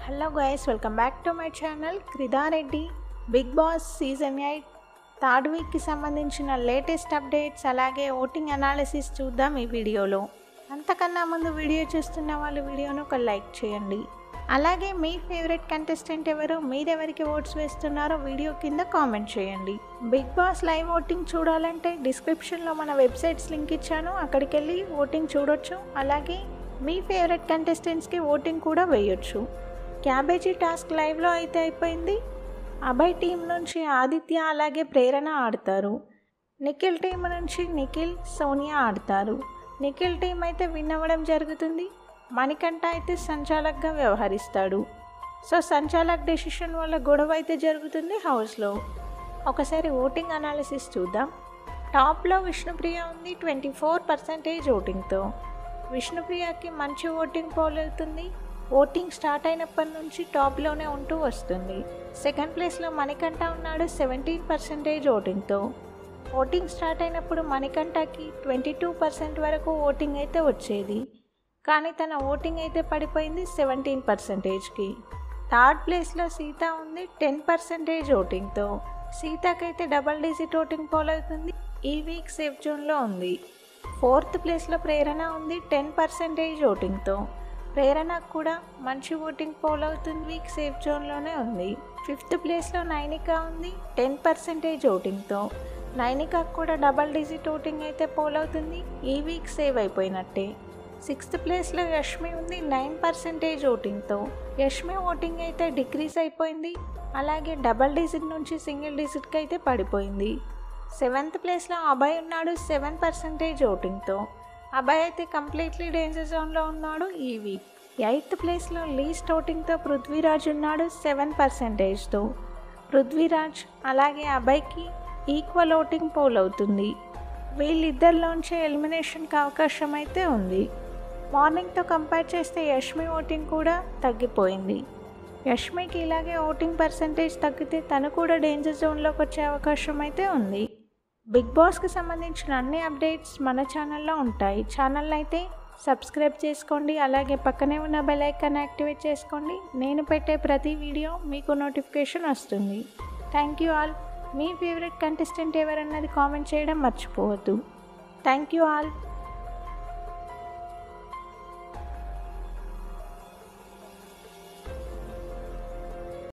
Hello guys, welcome back to my channel Kridareddy. Big boss season 8 third వీక్కి సంబంధించిన latest updates అలాగే voting analysis చూద్దాం ఈ వీడియోలో. అంతకన్నా ముందు వీడియో చూస్తున్న వాళ్ళు వీడియోను ఒక లైక్ చేయండి. అలాగే మీ ఫేవరెట్ కంటెస్టెంట్ ఎవరు, మీరెవరికి ఓట్స్ వేస్తున్నారో వీడియో కింద కామెంట్ చేయండి. బిగ్ బాస్ లైవ్ ఓటింగ్ చూడాలంటే డిస్క్రిప్షన్లో మన వెబ్సైట్స్ లింక్ ఇచ్చాను, అక్కడికి వెళ్ళి ఓటింగ్ చూడొచ్చు. అలాగే మీ ఫేవరెట్ కంటెస్టెంట్స్కి ఓటింగ్ కూడా వేయొచ్చు. క్యాబేజీ టాస్క్ లైవ్లో అయితే అయిపోయింది. అభయ్ టీం నుంచి ఆదిత్య అలాగే ప్రేరణ ఆడతారు. నిఖిల్ టీం నుంచి నిఖిల్, సోనియా ఆడతారు. నిఖిల్ టీం అయితే విన్ అవ్వడం జరుగుతుంది. మణికంఠ అయితే సంచాలక్గా వ్యవహరిస్తాడు. సో సంచాలక్ డెసిషన్ వల్ల గొడవ అయితే జరుగుతుంది హౌస్లో. ఒకసారి ఓటింగ్ అనాలిసిస్ చూద్దాం. టాప్లో విష్ణుప్రియ ఉంది 24% ఓటింగ్తో. విష్ణుప్రియకి మంచి ఓటింగ్ పోల్ అవుతుంది. ఓటింగ్ స్టార్ట్ అయినప్పటి నుంచి టాప్లోనే ఉంటూ వస్తుంది. సెకండ్ ప్లేస్లో మణికంఠ ఉన్నాడు 17% ఓటింగ్తో. ఓటింగ్ స్టార్ట్ అయినప్పుడు మణికంఠకి 22% వరకు ఓటింగ్ అయితే వచ్చేది, కానీ తన ఓటింగ్ అయితే పడిపోయింది 17%కి. థర్డ్ ప్లేస్లో సీత ఉంది 10% ఓటింగ్తో. సీతకైతే డబల్ డిజిట్ ఓటింగ్ పోల్ అవుతుంది, ఈ వీక్ సేఫ్ జోన్లో ఉంది. ఫోర్త్ ప్లేస్లో ప్రేరణ ఉంది 10% ఓటింగ్తో. ప్రేరణకు కూడా మంచి ఓటింగ్ పోల్ అవుతుంది, వీక్ సేఫ్ జోన్లోనే ఉంది. ఫిఫ్త్ ప్లేస్లో నైనిక ఉంది 10% ఓటింగ్తో. నైనికకు కూడా డబల్ డిజిట్ ఓటింగ్ అయితే పోల్ అవుతుంది, ఈ వీక్ సేవ్ అయిపోయినట్టే. సిక్స్త్ ప్లేస్లో యష్మి ఉంది 9% ఓటింగ్తో. యష్మి ఓటింగ్ అయితే డిక్రీజ్ అయిపోయింది, అలాగే డబల్ డిజిట్ నుంచి సింగిల్ డిజిట్కి అయితే పడిపోయింది. సెవెంత్ ప్లేస్లో అభయ్ ఉన్నాడు 7% ఓటింగ్తో. అభయ్ అయితే కంప్లీట్లీ డేంజర్ జోన్లో ఉన్నాడు ఈ వీక్. ఎయిత్ ప్లేస్లో లీస్ట్ ఓటింగ్తో పృథ్వీరాజ్ ఉన్నాడు 7%తో. పృథ్వీరాజ్ అలాగే అభయ్కి ఈక్వల్ ఓటింగ్ పోల్ అవుతుంది. వీళ్ళిద్దరిలోంచే ఎలిమినేషన్కి అవకాశం అయితే ఉంది. మార్నింగ్తో కంపేర్ చేస్తే యష్మి ఓటింగ్ కూడా తగ్గిపోయింది. యష్మికి ఇలాగే ఓటింగ్ పర్సంటేజ్ తగ్గితే తను కూడా డేంజర్ జోన్లోకి వచ్చే అవకాశం అయితే ఉంది. బిగ్ బాస్కి సంబంధించిన అన్ని అప్డేట్స్ మన ఛానల్లో ఉంటాయి. ఛానల్ అయితే సబ్స్క్రైబ్ చేసుకోండి, అలాగే పక్కనే ఉన్న బెల్ ఐకాన్ యాక్టివేట్ చేసుకోండి. నేను పెట్టే ప్రతి వీడియో మీకు నోటిఫికేషన్ వస్తుంది. Thank you all. మీ ఫేవరెట్ కంటెస్టెంట్ ఎవరన్నది కామెంట్ చేయడం మర్చిపోవద్దు. Thank you all.